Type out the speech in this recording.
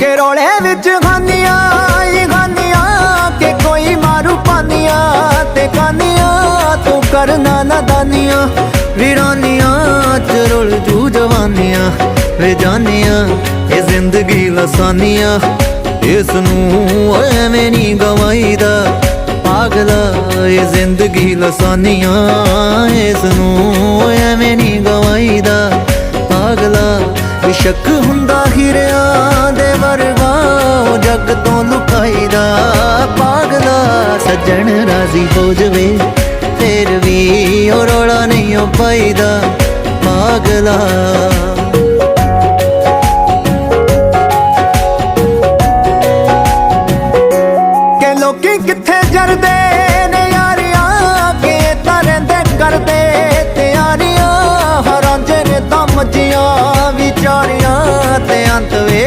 के रोले विच खानियां ही खानियां के कोई मारू पानियां ते खानियां तू करना नादानियां वीरानियां च रुल जू जवानियां वे जानियां ये जिंदगी लसानियां इसनू एवें नी गवाईदा पागला ये जिंदगी लसानियां इसनू एवें नी गवाईदा पागला शक हुंदा हीरियां दे वर्गा जग तो लुकाईदा पागला सज्जन राजी हो जवे फिर भी ओ रोला नहीं हो पाईदा पागला के लोकी किथे